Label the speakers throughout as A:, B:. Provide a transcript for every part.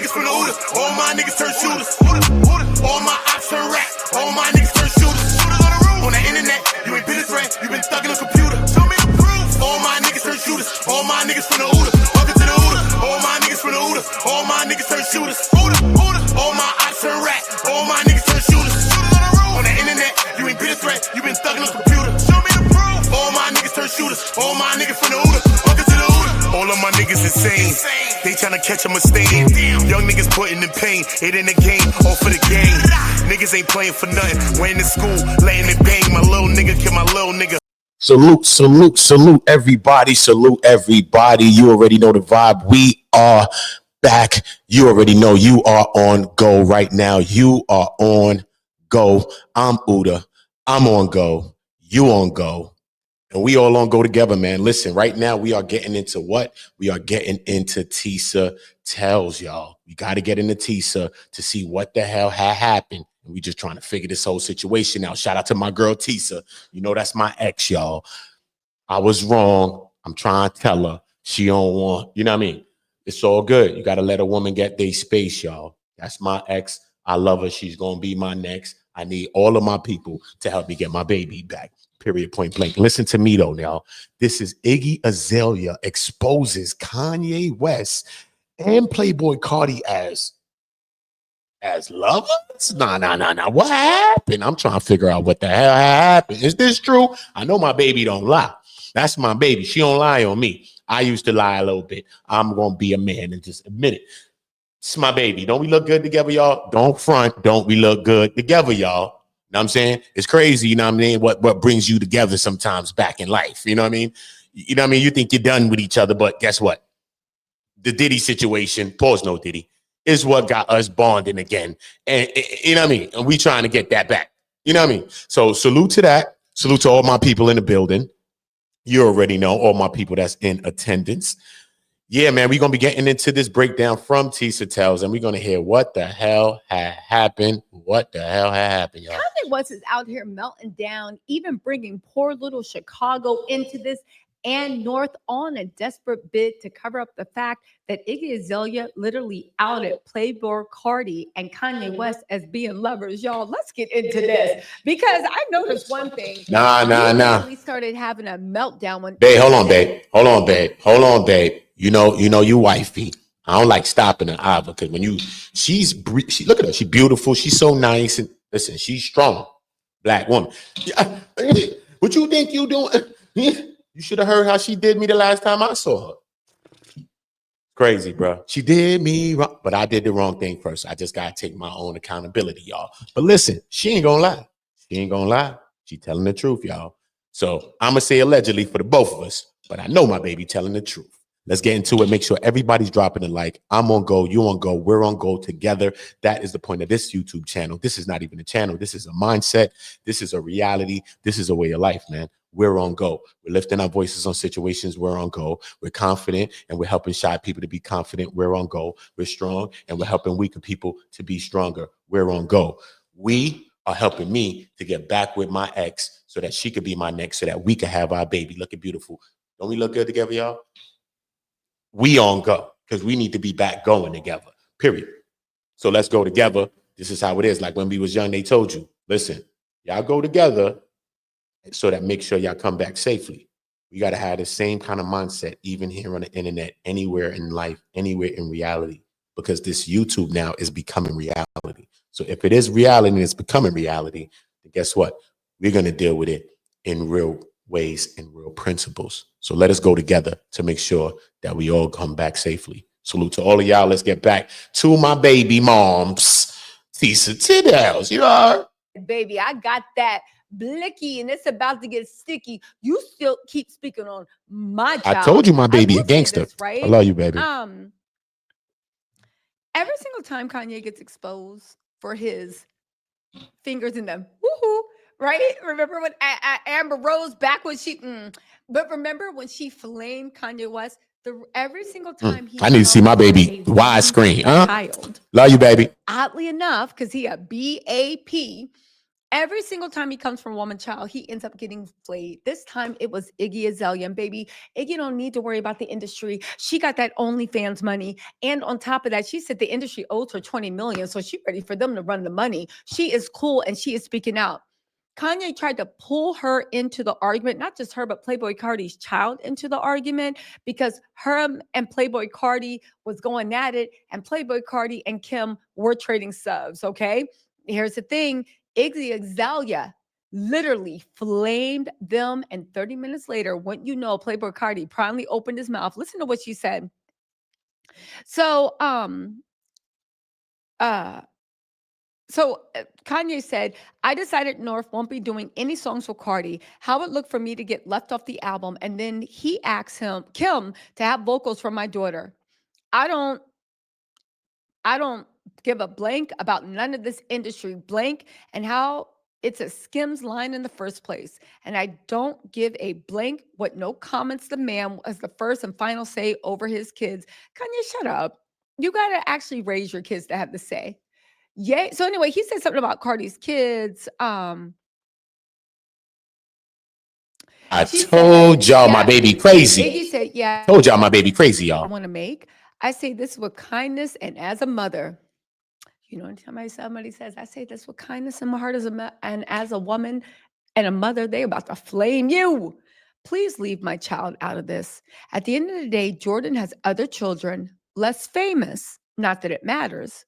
A: niggas from the Uda. All my niggas turn shooters. All my ops turn rats. All my niggas turn shooters. On the internet, you ain't been a threat. You been thugging on computer. Show me the proof. All my niggas turn shooters. All my niggas from the Uda. Welcome to the Uda. All my niggas from the Uda. All my niggas turn shooters. All my ops turn rats. All my niggas turn shooters. On the internet, you ain't been a threat. You been thugging on computer. Show me the proof. All my niggas turn shooters. All my niggas from the Uda. Welcome to the Uda. All of my niggas insane. They tryna catch a mistake. Young niggas putting in pain. It in the game, all for the game. Niggas ain't playing for nothing. Went in school, letting it bang. My little nigga kill my little nigga.
B: Salute, salute, salute everybody. Salute everybody. You already know the vibe. We are back. You already know you are on go right now. You are on go. I'm Uda. I'm on go. You on go. And we all on go together, man. Listen, right now we are getting into what? We are getting into Tisa Tells, y'all. We got to get into Tisa to see what the hell had happened. And we just trying to figure this whole situation out. Shout out to my girl Tisa. You know that's my ex, y'all. I was wrong. I'm trying to tell her. She don't want, you know what I mean? It's all good. You got to let a woman get their space, y'all. That's my ex. I love her. She's going to be my next. I need all of my people to help me get my baby back. Period, point blank. Listen to me, though, now. This is Iggy Azalea exposes Kanye West and PLAYBOY Carti as lovers? Nah. What happened? I'm trying to figure out what the hell happened. Is this true? I know my baby don't lie. That's my baby. She don't lie on me. I used to lie a little bit. I'm going to be a man and just admit it. It's my baby. Don't we look good together, y'all? Don't front. Don't we look good together, y'all? You know what I'm saying? It's crazy, you know what I mean? What brings you together sometimes back in life, you know what I mean? You know what I mean? You think you're done with each other, but guess what? The Diddy situation, pause no Diddy, is what got us bonding again. And you know what I mean? And we trying to get that back. You know what I mean? So salute to that. Salute to all my people in the building. You already know all my people that's in attendance. Yeah, man, we're going to be getting into this breakdown from Tisa Tells, and we're going to hear what the hell had happened. What the hell had happened, y'all?
C: Kanye West is out here melting down, even bringing poor little Chicago into this and North on a desperate bid to cover up the fact that Iggy Azalea literally outed PLAYBOY Carti and Kanye West as being lovers. Y'all, let's get into this because I noticed one thing.
B: Nah.
C: We started having a meltdown when.
B: Babe, hold on, babe. You know, you wifey. I don't like stopping her either because when she look at her, she's beautiful, she's so nice, and listen, she's strong, black woman. What you think you doing? You should have heard how she did me the last time I saw her. Crazy, bro. She did me wrong, but I did the wrong thing first. I just gotta take my own accountability, y'all. But listen, she ain't gonna lie. She telling the truth, y'all. So I'm gonna say allegedly for the both of us, but I know my baby telling the truth. Let's get into it. Make sure everybody's dropping a like. I'm on go. You on go. We're on go together. That is the point of this YouTube channel. This is not even a channel. This is a mindset. This is a reality. This is a way of life, man. We're on go. We're lifting our voices on situations. We're on go. We're confident and we're helping shy people to be confident. We're on go. We're strong and we're helping weaker people to be stronger. We're on go. We are helping me to get back with my ex so that she could be my next, so that we could have our baby looking beautiful. Don't we look good together, y'all? We on go because we need to be back going together, period. So let's go together. This is how it is. Like when we was young, they told you, listen, y'all go together so that make sure y'all come back safely. We got to have the same kind of mindset, even here on the internet, anywhere in life, anywhere in reality, because this YouTube now is becoming reality. So if it is reality and it's becoming reality, then guess what? We're going to deal with it in real ways and real principles. So let us go together to make sure that we all come back safely. Salute to all of y'all. Let's get back to my baby moms. Tisa Tells, you are.
C: Baby, I got that blicky and it's about to get sticky. You still keep speaking on my child.
B: I told you my baby a gangster.
C: This, right?
B: I love you, baby.
C: Every single time Kanye gets exposed for his fingers in them, woohoo, right? Remember when Amber Rose back when she, but remember when she flamed Kanye West? Every single time he,
B: I need to see my baby widescreen.
C: Child.
B: Love you, baby.
C: Oddly enough, because he a BAP, Every single time he comes from Woman Child, he ends up getting flayed. This time it was Iggy Azalea. And baby, Iggy don't need to worry about the industry. She got that OnlyFans money. And on top of that, she said the industry owes her 20 million. So she's ready for them to run the money. She is cool and she is speaking out. Kanye tried to pull her into the argument, not just her, but PLAYBOY Carti's child into the argument because her and PLAYBOY Carti was going at it, and PLAYBOY Carti and Kim were trading subs. Okay. Here's the thing. Iggy Azalea literally flamed them, and 30 minutes later, wouldn't you know, PLAYBOY Carti proudly opened his mouth. Listen to what she said. So, Kanye said, I decided North won't be doing any songs for Carti. How it looked for me to get left off the album. And then he asked Kim to have vocals for my daughter. I don't give a blank about none of this industry blank and how it's a Skims line in the first place. And I don't give a blank what no comments the man as the first and final say over his kids. Kanye, shut up. You got to actually raise your kids to have the say. Yeah. So anyway, he said something about Carti's kids.
B: I told y'all my baby crazy.
C: Iggy said, yeah.
B: Told y'all my baby crazy, y'all.
C: I want to make. I say this with kindness and as a mother. You know, anytime somebody says, I say this with kindness in my heart and as a woman and a mother, they about to flame you. Please leave my child out of this. At the end of the day, Jordan has other children, less famous. Not that it matters.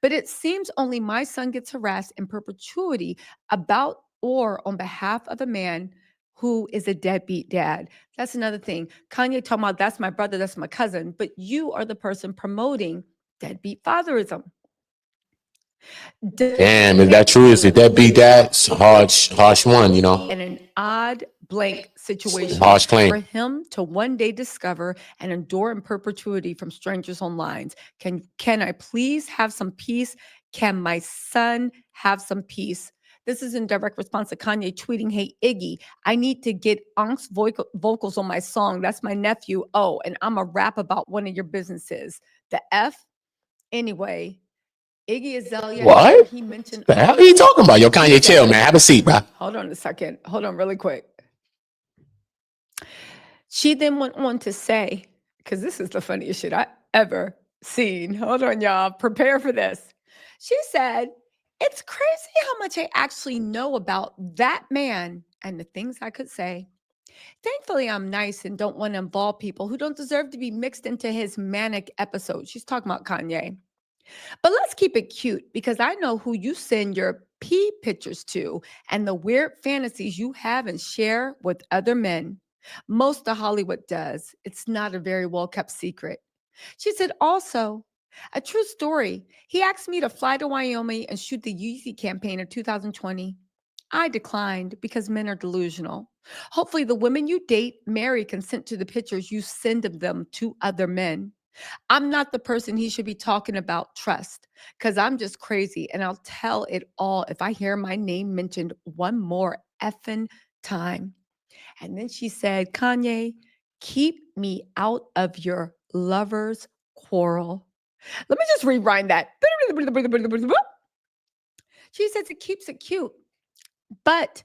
C: But it seems only my son gets harassed in perpetuity about or on behalf of a man who is a deadbeat dad. That's another thing. Kanye talking about that's my brother, that's my cousin, but you are the person promoting deadbeat fatherism.
B: Damn, is that true? Is it deadbeat dad? Harsh one, you know.
C: In an odd blank situation
B: Harsh claim.
C: for him to one day discover and endure in perpetuity from strangers online. Can I please have some peace? Can my son have some peace? This is in direct response to Kanye tweeting, hey, Iggy, I need to get Onk's vocals on my song. That's my nephew. Oh, and I'm a rap about one of your businesses. The F? Anyway, Iggy Azalea.
B: What?
C: He mentioned.
B: The hell are you talking about? Yo, Kanye, chill, man. Have a seat, bro.
C: Hold on a second. Hold on really quick. She then went on to say, because this is the funniest shit I ever seen. Hold on, y'all. Prepare for this. She said, it's crazy how much I actually know about that man and the things I could say. Thankfully, I'm nice and don't want to involve people who don't deserve to be mixed into his manic episode. She's talking about Kanye. But let's keep it cute because I know who you send your pee pictures to and the weird fantasies you have and share with other men. Most of Hollywood does. It's not a very well-kept secret. She said also, a true story. He asked me to fly to Wyoming and shoot the Yeezy campaign in 2020. I declined because men are delusional. Hopefully the women you date, marry, consent to the pictures you send of them to other men. I'm not the person he should be talking about trust because I'm just crazy and I'll tell it all if I hear my name mentioned one more effing time. And then she said, Kanye, keep me out of your lover's quarrel. Let me just rewind that. She says it keeps it cute, but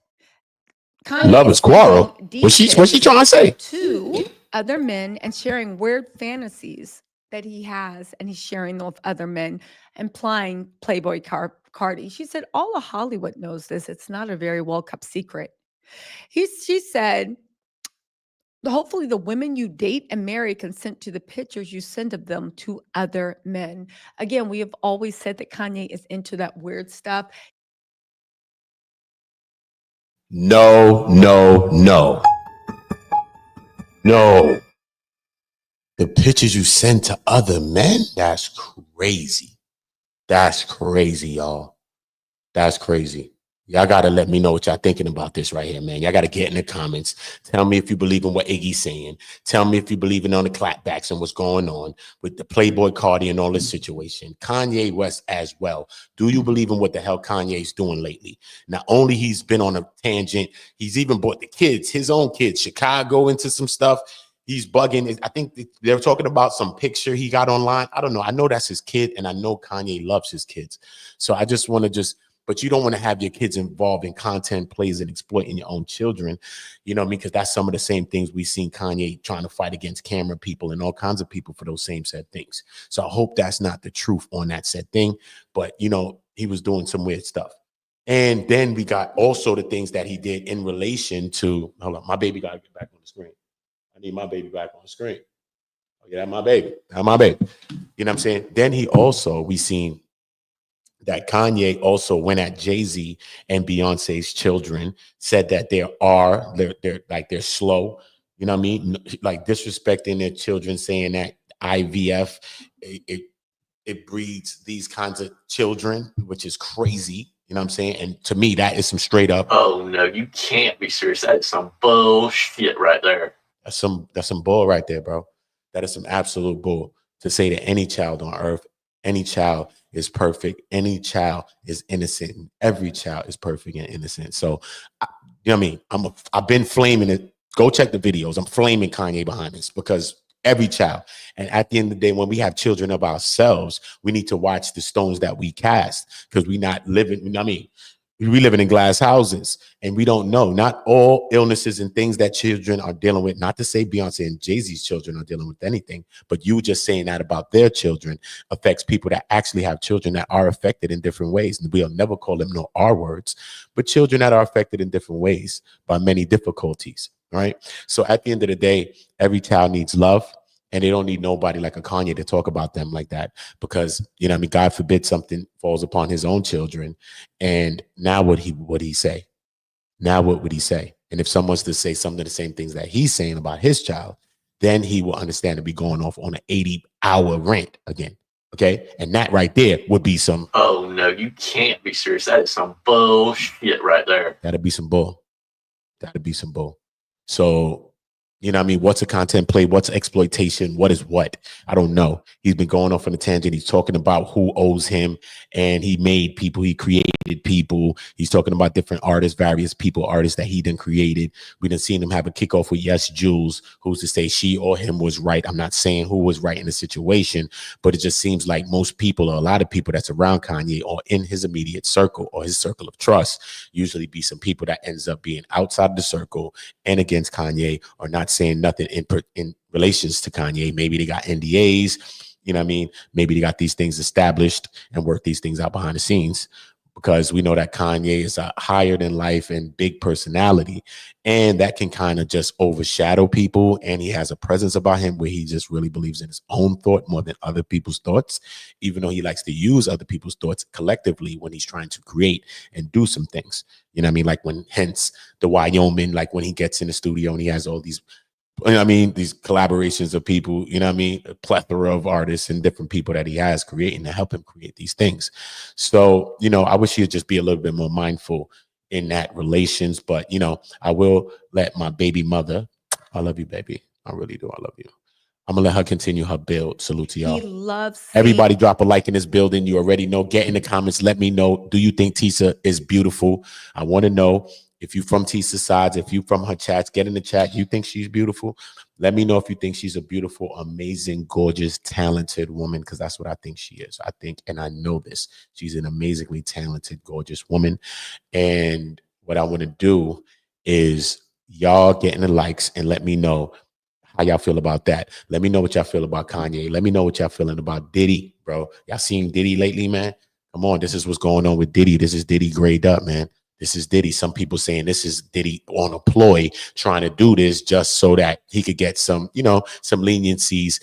C: Kanye
B: lover's quarrel. What's she trying to say?
C: To other men and sharing weird fantasies that he has, and he's sharing them with other men, implying PLAYBOY Carti. She said, all of Hollywood knows this. It's not a very well-kept secret. She said, hopefully the women you date and marry consent to the pictures you send of them to other men. Again, we have always said that Kanye is into that weird stuff.
B: No. The pictures you send to other men? That's crazy. That's crazy, y'all. That's crazy. Y'all got to let me know what y'all thinking about this right here, man. Y'all got to get in the comments. Tell me if you believe in what Iggy's saying. Tell me if you believe in on the clapbacks and what's going on with the PLAYBOY Carti and all this situation. Kanye West as well. Do you believe in what the hell Kanye's doing lately? Not only he's been on a tangent, he's even brought the kids, his own kids, Chicago into some stuff. He's bugging. I think they're talking about some picture he got online. I don't know. I know that's his kid, and I know Kanye loves his kids. So I just want to but you don't want to have your kids involved in content plays and exploiting your own children. You know what I mean? Because that's some of the same things we've seen Kanye trying to fight against camera people and all kinds of people for those same said things. So I hope that's not the truth on that said thing. But, you know, he was doing some weird stuff. And then we got also the things that he did in relation to, hold on, my baby got to get back on the screen. I need my baby back on the screen. Oh, yeah, that's my baby. That's my baby. You know what I'm saying? Then we seen that Kanye also went at Jay-Z and Beyonce's children, said that they're slow, you know what I mean? Like disrespecting their children, saying that IVF, it breeds these kinds of children, which is crazy. You know what I'm saying? And to me, that is some straight up.
D: Oh no, you can't be serious. That's some bullshit right there.
B: That's some bull right there, bro. That is some absolute bull to say that any child on earth, any child is perfect, any child is innocent, and every child is perfect and innocent. So, you know what I mean? I've been flaming it. Go check the videos. I'm flaming Kanye behind this because every child. And at the end of the day, when we have children of ourselves, we need to watch the stones that we cast because we're not living, you know what I mean? We living in glass houses and we don't know. Not all illnesses and things that children are dealing with, not to say Beyonce and Jay-Z's children are dealing with anything, but you just saying that about their children affects people that actually have children that are affected in different ways. And we'll never call them no R words, but children that are affected in different ways by many difficulties, right? So at the end of the day, every child needs love. And they don't need nobody like a Kanye to talk about them like that because, you know what I mean, God forbid something falls upon his own children. And now what he say? Now what would he say? And if someone's to say some of the same things that he's saying about his child, then he will understand to be going off on an 80-hour rant again. Okay. And that right there would be some.
D: Oh no, you can't be serious. That is some bullshit right there.
B: That'd be some bull. That'd be some bull. So, you know what I mean? What's a content play? What's exploitation? What is what? I don't know. He's been going off on a tangent. He's talking about who owes him and he made people. He created people. He's talking about different artists, various people, artists that he done created. We done seen him have a kickoff with Yes Jules, who's to say she or him was right. I'm not saying who was right in the situation, but it just seems like most people or a lot of people that's around Kanye or in his immediate circle or his circle of trust usually be some people that ends up being outside of the circle and against Kanye or not saying nothing in relations to Kanye. Maybe they got NDAs, you know what I mean? Maybe they got these things established and work these things out behind the scenes because we know that Kanye is a higher than life and big personality. And that can kind of just overshadow people. And he has a presence about him where he just really believes in his own thought more than other people's thoughts, even though he likes to use other people's thoughts collectively when he's trying to create and do some things. You know what I mean? Like when, hence the Wyoming, like when he gets in the studio and he has all these, you know what I mean, these collaborations of people, you know what I mean, a plethora of artists and different people that he has creating to help him create these things. So, you know, I wish he'd just be a little bit more mindful in that relations. But, you know, I will let my baby mother, I love you, baby. I really do. I love you. I'm gonna let her continue her build. Salute to y'all.
C: He loves
B: Everybody drop a like in this building. You already know. Get in the comments. Let me know. Do you think Tisa is beautiful? I want to know. If you from Tisa's sides, if you from her chats, get in the chat. You think she's beautiful? Let me know if you think she's a beautiful, amazing, gorgeous, talented woman, because that's what I think she is. I think, and I know this, she's an amazingly talented, gorgeous woman. And what I want to do is y'all get in the likes and let me know how y'all feel about that. Let me know what y'all feel about Kanye. Let me know what y'all feeling about Diddy, bro. Y'all seen Diddy lately, man? Come on, this is what's going on with Diddy. This is Diddy grayed up, man. This is Diddy. Some people saying this is Diddy on a ploy trying to do this just so that he could get some, you know, some leniencies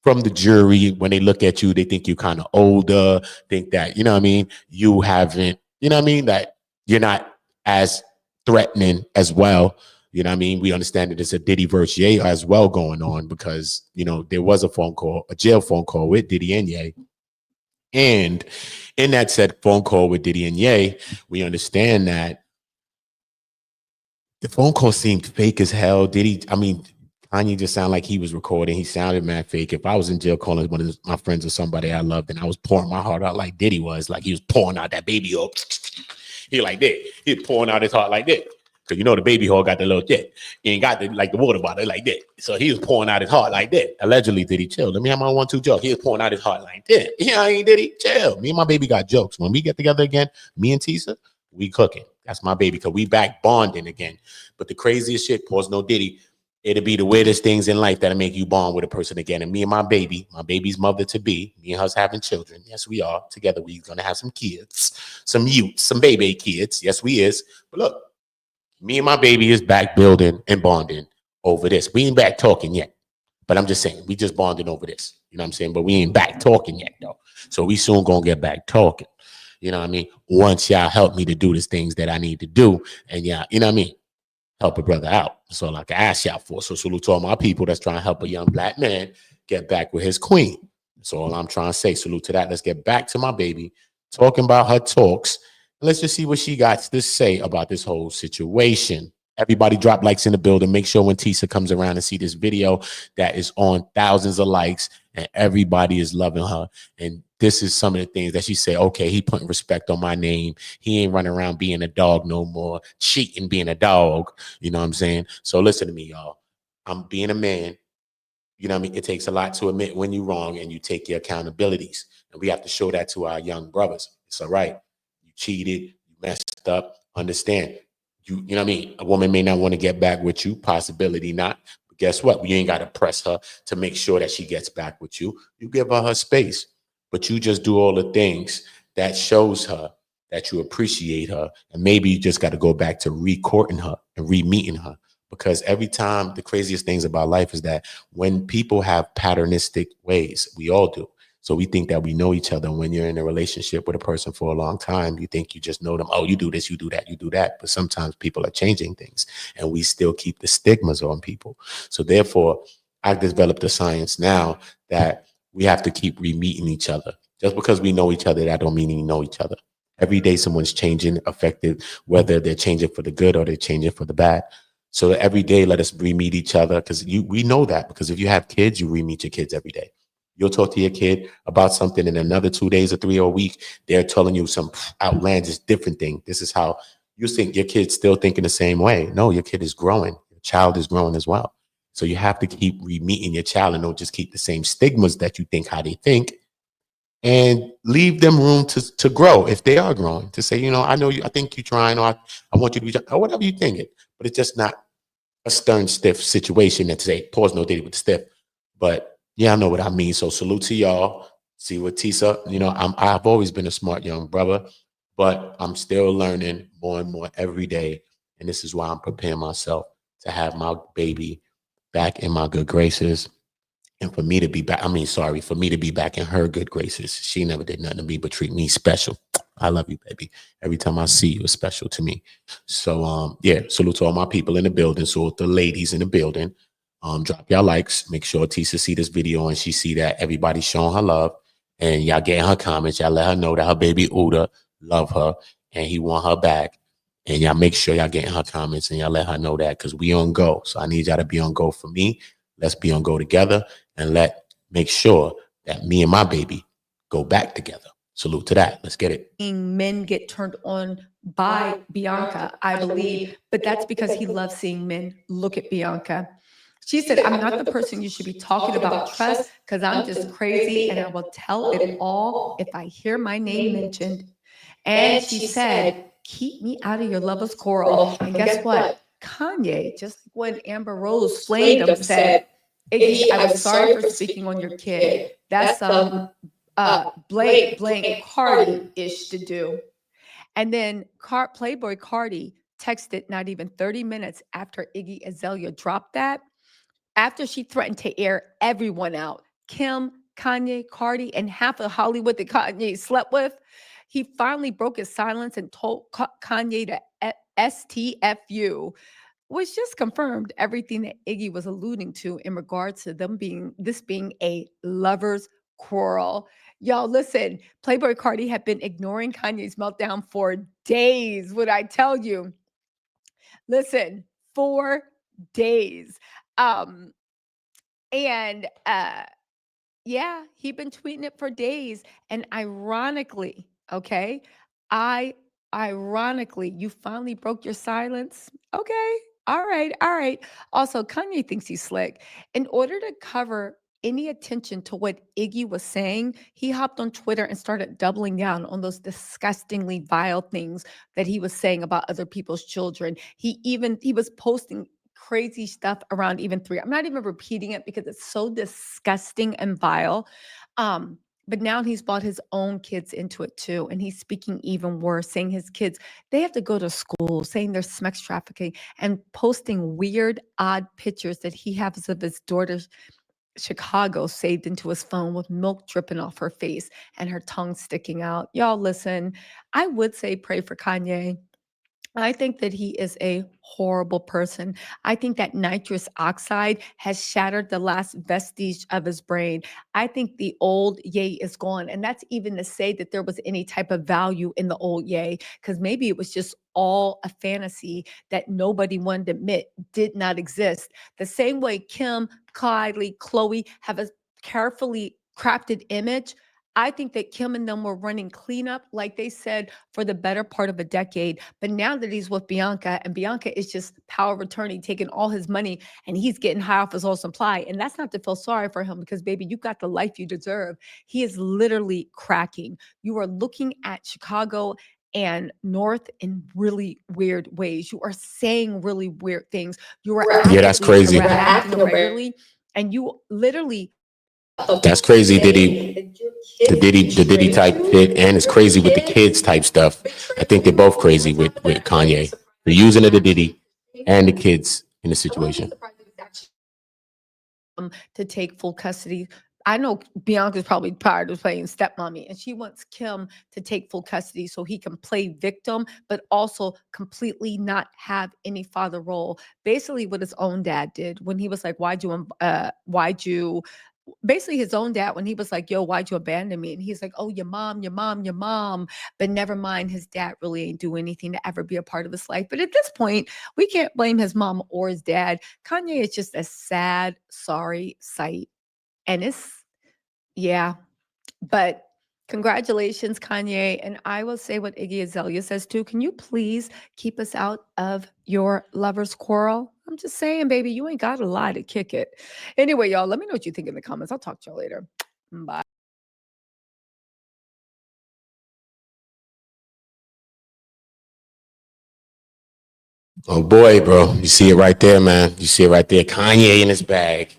B: from the jury. When they look at you, they think you're kind of older, think that, you know what I mean, you haven't, you know what I mean, that you're not as threatening as well. You know what I mean? We understand that it's a Diddy versus Ye as well going on because, you know, there was a phone call, a jail phone call with Diddy and Ye. And in that said phone call with Diddy and Ye, we understand that the phone call seemed fake as hell. Diddy, I mean, Kanye just sounded like he was recording. He sounded mad fake. If I was in jail calling one of my friends or somebody I loved and I was pouring my heart out like Diddy was, like he was pouring out that baby up. He like that. He was pouring out his heart like that. Because you know the baby hole got the little dick. He ain't got the like the water bottle like that. So he was pouring out his heart like that. Allegedly, Diddy, chill. Let me have my 1-2 joke. He was pouring out his heart like that. Yeah, I ain't Diddy, chill. Me and my baby got jokes. When we get together again, me and Tisa, we cooking. That's my baby. Because we back bonding again. But the craziest shit, pause no Diddy, it'll be the weirdest things in life that'll make you bond with a person again. And me and my baby's mother to be, me and us having children. Yes, we are. Together, we're gonna have some kids, some youths, some baby kids. Yes, we is. But look, me and my baby is back building and bonding over this. We ain't back talking yet. But I'm just saying, we just bonding over this. You know what I'm saying? But we ain't back talking yet, though. So we soon gonna get back talking. You know what I mean? Once y'all help me to do the things that I need to do, and y'all, you know what I mean? Help a brother out. That's all I can ask y'all for. So salute to all my people that's trying to help a young black man get back with his queen. That's all I'm trying to say. Salute to that. Let's get back to my baby, talking about her talks. Let's just see what she got to say about this whole situation. Everybody drop likes in the building. Make sure when Tisa comes around and see this video that is on thousands of likes and everybody is loving her. And this is some of the things that she said, okay, he putting respect on my name. He ain't running around being a dog no more, cheating, being a dog. You know what I'm saying? So listen to me, y'all. I'm being a man. You know what I mean? It takes a lot to admit when you're wrong and you take your accountabilities. And we have to show that to our young brothers. It's all right. You cheated, you messed up. Understand. You know what I mean? A woman may not want to get back with you, possibility not. But guess what? We ain't got to press her to make sure that she gets back with you. You give her space, but you just do all the things that shows her that you appreciate her. And maybe you just got to go back to re-courting her and re-meeting her. Because every time, the craziest things about life is that when people have patternistic ways, we all do. So we think that we know each other. When you're in a relationship with a person for a long time, you think you just know them. Oh, you do this, you do that, you do that. But sometimes people are changing things and we still keep the stigmas on people. So therefore, I've developed a science now that we have to keep re-meeting each other. Just because we know each other, that don't mean we know each other. Every day someone's changing, affected, whether they're changing for the good or they're changing for the bad. So every day, let us re-meet each other because we know that. Because if you have kids, you re-meet your kids every day. You'll talk to your kid about something in another 2 days or 3 or a week. They're telling you some outlandish different thing. This is how you think your kid's still thinking the same way. No, your kid is growing. Your child is growing as well. So you have to keep re-meeting your child and don't just keep the same stigmas that you think how they think and leave them room to grow if they are growing. To say, you know, I know you, I think you're trying, or I want you to be, or whatever you think it. But it's just not a stern, stiff situation that say, pause no Diddy with the stiff. But yeah, I know what I mean. So salute to y'all. See what Tisa, you know, I've always been a smart young brother, but I'm still learning more and more every day. And this is why I'm preparing myself to have my baby back in my good graces. And for me to be back, for me to be back in her good graces. She never did nothing to me but treat me special. I love you, baby. Every time I see you, it's special to me. So yeah, salute to all my people in the building. So the ladies in the building. Drop y'all likes. Make sure Tisa see this video and she see that everybody's showing her love. And y'all get in her comments. Y'all let her know that her baby Uda love her and he want her back. And y'all make sure y'all get in her comments and y'all let her know that because we on go. So I need y'all to be on go for me. Let's be on go together and make sure that me and my baby go back together. Salute to that. Let's get it.
C: Men get turned on by Bianca, I believe, but that's because he loves seeing men look at Bianca. She said, I'm not the person you should be talking about trust because I'm just crazy and I will tell it all if I hear my name mentioned. And she said, keep me out of your lover's quarrel. And guess what? Kanye, just like when Amber Rose flamed him, said, Iggy, I was sorry for speaking on your kid. That's some blank Carti-ish to do. And then PLAYBOY Carti texted not even 30 minutes after Iggy Azalea dropped that, after she threatened to air everyone out, Kim, Kanye, Carti, and half of Hollywood that Kanye slept with. He finally broke his silence and told Kanye to STFU, which just confirmed everything that Iggy was alluding to in regards to being a lover's quarrel. Y'all, listen, PLAYBOY Carti had been ignoring Kanye's meltdown for days, would I tell you? Listen, 4 days. And yeah, he'd been tweeting it for days. And ironically, okay, I Ironically, you finally broke your silence. Okay. All right. All right. Also, Kanye thinks he's slick. In order to cover any attention to what Iggy was saying, he hopped on Twitter and started doubling down on those disgustingly vile things that he was saying about other people's children. He was posting crazy stuff around even three. I'm not even repeating it because it's so disgusting and vile. Um, but now he's brought his own kids into it too. And he's speaking even worse, saying his kids, they have to go to school, saying there's sex trafficking, and posting weird, odd pictures that he has of his daughter's Chicago saved into his phone with milk dripping off her face and her tongue sticking out. Y'all, listen, I would say pray for Kanye. I think that he is a horrible person. I think that nitrous oxide has shattered the last vestige of his brain. I think the old Ye is gone. And that's even to say that there was any type of value in the old Ye, because maybe it was just all a fantasy that nobody wanted to admit did not exist. The same way Kim, Kylie, Chloe have a carefully crafted image. I think that Kim and them were running cleanup, like they said, for the better part of a decade. But now that he's with Bianca, and Bianca is just power of attorney, taking all his money, and he's getting high off his own supply. And that's not to feel sorry for him, because, baby, you got the life you deserve. He is literally cracking. You are looking at Chicago and North in really weird ways. You are saying really weird things. You are
B: Yeah, that's crazy.
C: acting irregularly, and you literally.
B: That's crazy, Diddy. The Diddy type shit, and it's crazy with the kids type stuff. I think they're both crazy with Kanye. They're using it, the Diddy and the kids in the situation.
C: To take full custody. I know Bianca's probably tired of playing stepmommy, and she wants Kim to take full custody so he can play victim, but also completely not have any father role. Basically, what his own dad did when he was like, why'd you basically his own dad when he was like, yo, why'd you abandon me? And he's like, oh, your mom, your mom, your mom. But never mind, his dad really ain't do anything to ever be a part of his life. But at this point, we can't blame his mom or his dad. Kanye is just a sad, sorry sight. And yeah, but congratulations, Kanye. And I will say what Iggy Azalea says too. Can you please keep us out of your lover's quarrel? I'm just saying, baby, you ain't got a lie to kick it. Anyway, y'all, let me know what you think in the comments. I'll talk to y'all later. Bye.
B: Oh boy, bro, you see it right there, man. You see it right there. Kanye in his bag.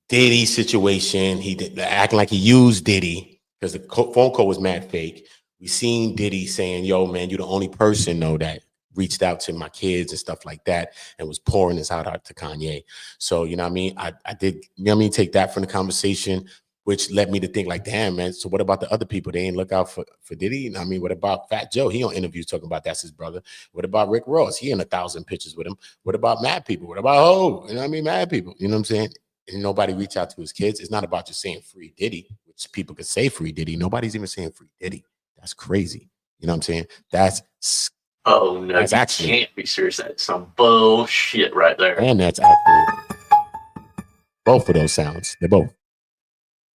B: Diddy situation. He did acting like he used Diddy because the phone call was mad fake. We seen Diddy saying, "Yo, man, you're the only person that reached out to my kids and stuff like that, and was pouring his heart out to Kanye." So you know what I mean. I did, you know what I mean, take that from the conversation, which led me to think like, damn, man. So what about the other people? They ain't look out for Diddy. I mean, what about Fat Joe? He on interviews talking about that's his brother. What about Rick Ross? He in 1,000 pictures with him. What about mad people? What about you know what I mean, mad people? You know what I'm saying? And nobody reach out to his kids. It's not about just saying free Diddy, which people could say free Diddy. Nobody's even saying free Diddy. That's crazy. You know what I'm saying?
D: Oh no,
B: that's
D: you
B: actually
D: can't be serious. That's some bullshit right there.
B: And that's actually both of those sounds. They're both.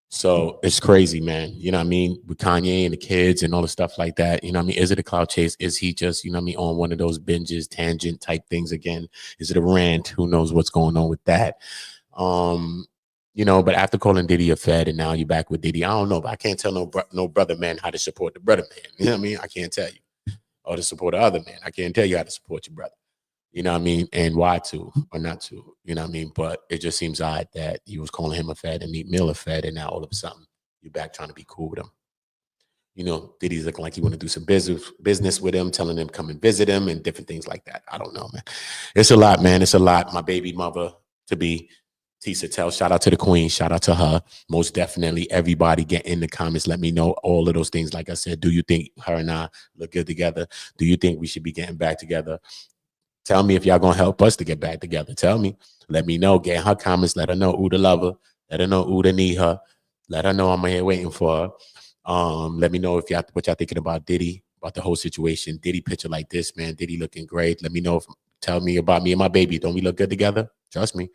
B: So it's crazy, man. You know what I mean? With Kanye and the kids and all the stuff like that. You know what I mean? Is it a cloud chase? Is he just, you know what I mean, on one of those binges, tangent type things again? Is it a rant? Who knows what's going on with that? You know, but after calling Diddy a fed and now you're back with Diddy, I don't know, but I can't tell no brother man how to support the brother man. You know what I mean? I can't tell you. Or to support the other man. I can't tell you how to support your brother. You know what I mean? And why to or not to. You know what I mean? But it just seems odd that you was calling him a fed and Meek Mill a fed, and now all of a sudden you're back trying to be cool with him. You know, Diddy's looking like he want to do some business with him, telling him come and visit him and different things like that. I don't know, man. It's a lot, man. It's a lot. My baby mother to be, Tisa Tells, shout out to the queen, shout out to her. Most definitely, everybody get in the comments. Let me know all of those things. Like I said, do you think her and I look good together? Do you think we should be getting back together? Tell me if y'all gonna help us to get back together. Tell me. Let me know. Get in her comments. Let her know who to love her. Let her know who to need her. Let her know I'm here waiting for her. Let me know if what y'all thinking about Diddy, about the whole situation. Diddy picture like this, man. Diddy looking great. Let me know. Tell me about me and my baby. Don't we look good together? Trust me.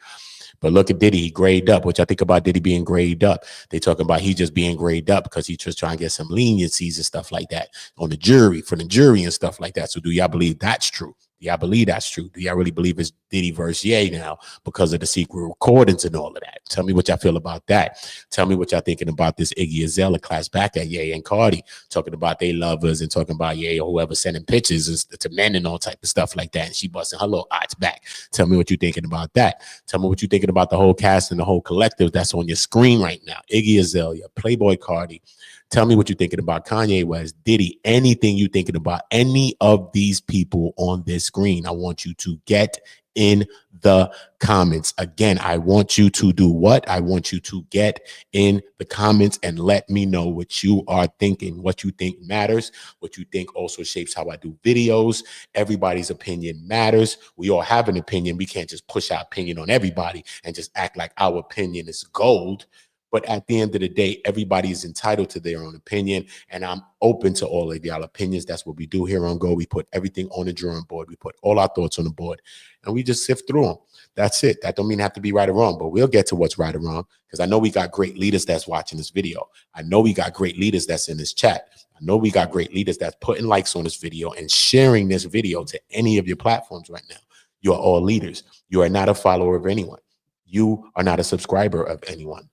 B: But look at Diddy, he grayed up. What y'all think about Diddy being grayed up? They talking about he just being grayed up because he's just trying to get some leniencies and stuff like that on the jury, for the jury and stuff like that. So do y'all believe that's true? Do y'all believe that's true? Do y'all really believe it's Diddy versus Ye now because of the secret recordings and all of that? Tell me what y'all feel about that. Tell me what y'all thinking about this Iggy Azalea class back at Ye and Carti, talking about they lovers and talking about Ye or whoever sending pictures to men and all type of stuff like that. And she busting her little odds back. Tell me what you thinking about that. Tell me what you thinking about the whole cast and the whole collective that's on your screen right now. Iggy Azalea, PLAYBOY Carti. Tell me what you're thinking about Kanye West, Diddy, anything you're thinking about any of these people on this screen. I want you to get in the comments. Again, I want you to do what? I want you to get in the comments and let me know what you are thinking, what you think matters, what you think also shapes how I do videos. Everybody's opinion matters. We all have an opinion. We can't just push our opinion on everybody and just act like our opinion is gold. But at the end of the day, everybody is entitled to their own opinion, and I'm open to all of y'all opinions. That's what we do here on Go. We put everything on the drawing board. We put all our thoughts on the board, and we just sift through them. That's it. That don't mean it have to be right or wrong, but we'll get to what's right or wrong because I know we got great leaders that's watching this video. I know we got great leaders that's in this chat. I know we got great leaders that's putting likes on this video and sharing this video to any of your platforms right now. You are all leaders. You are not a follower of anyone. You are not a subscriber of anyone.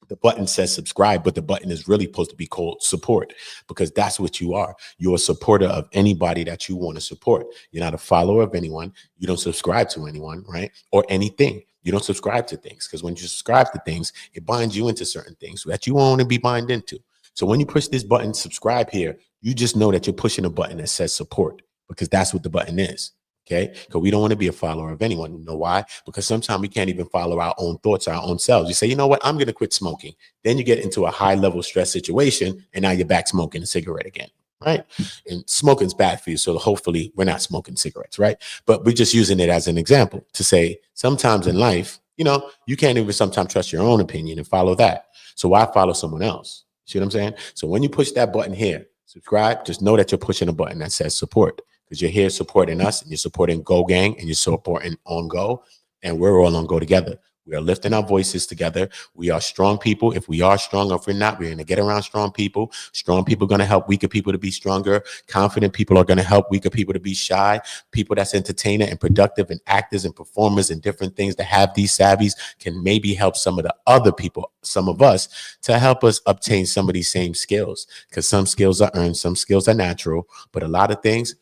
B: The button says subscribe, but the button is really supposed to be called support because that's what you are. You're a supporter of anybody that you want to support. You're not a follower of anyone. You don't subscribe to anyone, right? Or anything. You don't subscribe to things because when you subscribe to things, it binds you into certain things that you want to be bound into. So when you push this button, subscribe here, you just know that you're pushing a button that says support because that's what the button is. Okay, because we don't want to be a follower of anyone. You know why? Because sometimes we can't even follow our own thoughts, our own selves. You say, you know what? I'm going to quit smoking. Then you get into a high level stress situation and now you're back smoking a cigarette again, right? And smoking's bad for you. So hopefully we're not smoking cigarettes, right? But we're just using it as an example to say sometimes in life, you know, you can't even sometimes trust your own opinion and follow that. So why follow someone else? See what I'm saying? So when you push that button here, subscribe, just know that you're pushing a button that says support. Because you're here supporting us and you're supporting Go Gang and you're supporting On Go, and we're all on Go together. We are lifting our voices together. We are strong people. If we are strong or if we're not, we're going to get around strong people. Strong people are going to help weaker people to be stronger. Confident people are going to help weaker people to be shy. People that's entertainer and productive and actors and performers and different things that have these savvies can maybe help some of the other people, some of us, to help us obtain some of these same skills. Because some skills are earned, some skills are natural, but a lot of things,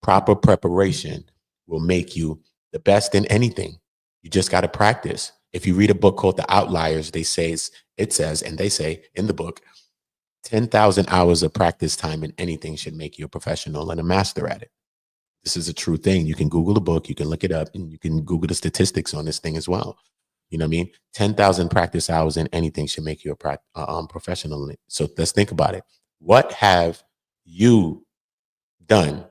B: proper preparation will make you the best in anything. You just got to practice. If you read a book called The Outliers, it says in the book, 10,000 hours of practice time in anything should make you a professional and a master at it. This is a true thing. You can Google the book, you can look it up, and you can Google the statistics on this thing as well. You know what I mean? 10,000 practice hours in anything should make you a professional. So let's think about it. What have you done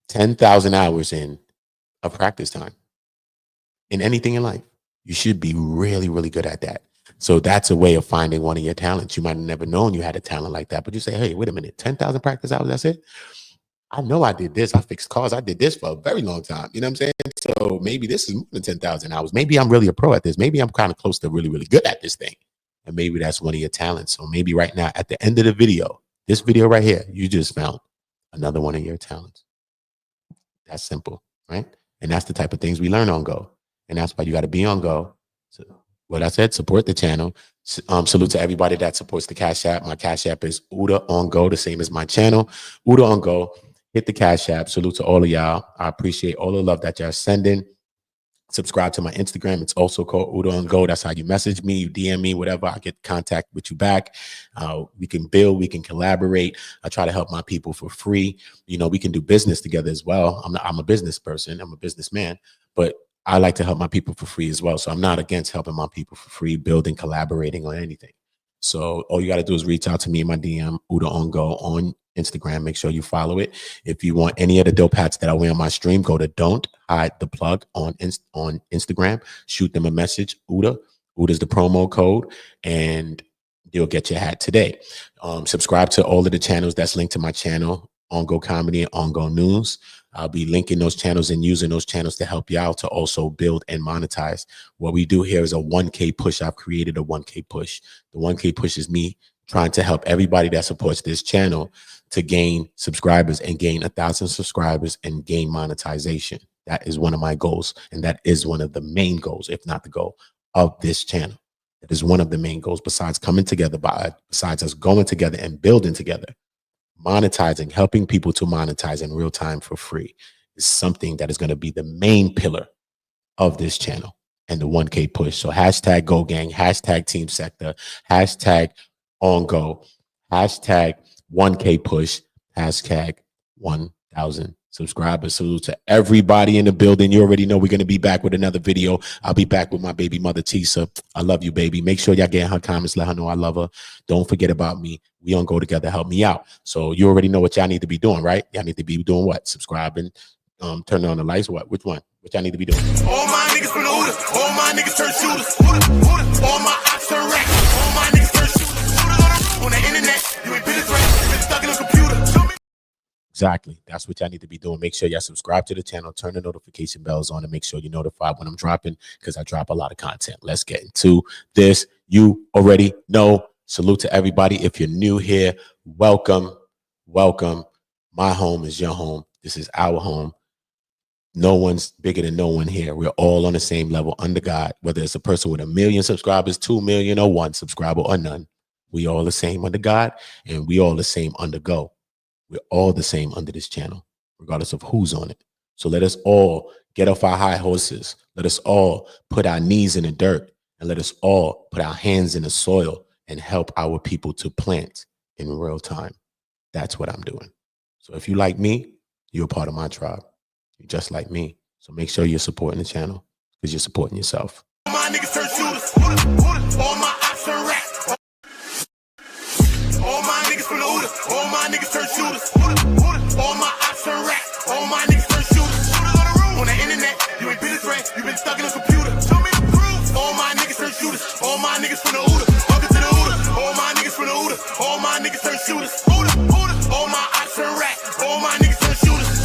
B: 10,000 hours in of practice time in anything in life? You should be really, really good at that. So that's a way of finding one of your talents. You might have never known you had a talent like that, but you say, hey, wait a minute, 10,000 practice hours, that's it? I know I did this. I fixed cars. I did this for a very long time. You know what I'm saying? So maybe this is more than 10,000 hours. Maybe I'm really a pro at this. Maybe I'm kind of close to really, really good at this thing. And maybe that's one of your talents. So maybe right now at the end of the video, this video right here, you just found another one of your talents. That's simple, right? And that's the type of things we learn on Go. And that's why you got to be on Go. So what I said, support the channel. Salute to everybody that supports the Cash App. My Cash App is Uda on Go, the same as my channel. Uda on Go. Hit the Cash App. Salute to all of y'all. I appreciate all the love that y'all sending. Subscribe to my Instagram. It's also called Uda on Go. That's how you message me, you DM me, whatever. I get contact with you back. We can build, we can collaborate. I try to help my people for free. You know, we can do business together as well. I'm a business person. I'm a businessman, but I like to help my people for free as well. So I'm not against helping my people for free, building, collaborating on anything. So all you got to do is reach out to me in my DM, Uda on Go on Instagram. Make sure you follow it. If you want any of the dope hats that I wear on my stream, go to Don't Hide the Plug on Instagram. Shoot them a message. Uda's the promo code, and you'll get your hat today. Subscribe to all of the channels that's linked to my channel, On Go Comedy and On Go News. I'll be linking those channels and using those channels to help you out to also build and monetize. What we do here is a 1K push. I've created a 1K push. The 1K push is me trying to help everybody that supports this channel to gain subscribers and gain 1,000 subscribers and gain monetization. That is one of my goals. And that is one of the main goals, if not the goal of this channel. That is one of the main goals besides coming together, besides us going together and building together. Monetizing, helping people to monetize in real time for free is something that is going to be the main pillar of this channel and the 1K push. So hashtag Go Gang, hashtag Team Sector, hashtag On Go, hashtag 1K push, hashtag 1,000 subscribers. Salute to everybody in the building. You already know we're going to be back with another video. I'll be back with my baby mother, Tisa. I love you, baby. Make sure y'all get in her comments. Let her know I love her. Don't forget about me. We on Go Together. Help me out. So you already know what y'all need to be doing, right? Y'all need to be doing what? Subscribing, turning on the lights. What? Which one? What y'all need to be doing?
A: All my niggas from the Hooters. All my niggas turn shooters. All my ops turn racks. All my niggas turn shooters. On the internet, you ain't been a threat. You been stuck in a computer. Show me.
B: Exactly. That's what y'all need to be doing. Make sure y'all subscribe to the channel, turn the notification bells on, and make sure you're notified when I'm dropping, because I drop a lot of content. Let's get into this. You already know. Salute to everybody. If you're new here, welcome. Welcome. My home is your home. This is our home. No one's bigger than no one here. We're all on the same level under God, whether it's a person with 1 million subscribers, 2 million, or 1 subscriber, or none. We all the same under God, and we all the same under Go. We're all the same under this channel, regardless of who's on it. So let us all get off our high horses. Let us all put our knees in the dirt, and let us all put our hands in the soil and help our people to plant in real time. That's what I'm doing. So if you like me, you're a part of my tribe. You're just like me. So make sure you're supporting the channel, because you're supporting yourself.
A: All my niggas turn shooters. All my ops turn racks. All my niggas from the Hooters. All my niggas turn shooters. All my ops turn racks. All my niggas turn shooters. On the internet, you ain't been a threat. You been stuck in a computer. Show me the proof. All my niggas turn shooters. All my niggas from the Hooters. Welcome to the Hooters. All my niggas from the Hooters. All my niggas turn shooters. All my ops turn racks. All my niggas turn shooters.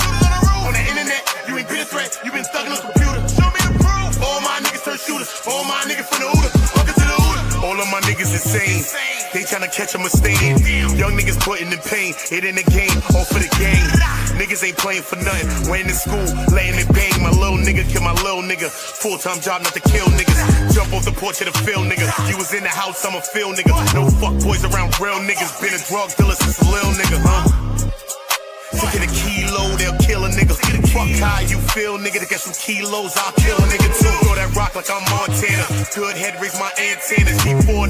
A: On the internet, you ain't been a threat. You been stuck in a computer. Show me the proof. All my niggas turn shooters. All my niggas from the Hooters. Welcome to the Hooters. All of my niggas insane. They tryna catch a mistake. Young niggas putting in pain. It in the game, all for the game. Niggas ain't playing for nothing. Went to school, laying it bang. My little nigga kill my little nigga. Full-time job not to kill niggas. Jump off the porch of the field, nigga. You was in the house, I'm a field nigga. No fuck boys around real niggas. Been a drug dealer since a little nigga, To get a kilo, they'll kill a nigga. Fuck how you feel, nigga. To get some kilos, I'll kill a nigga too. Throw that rock like I'm Montana. Good head, raise my antennas. Before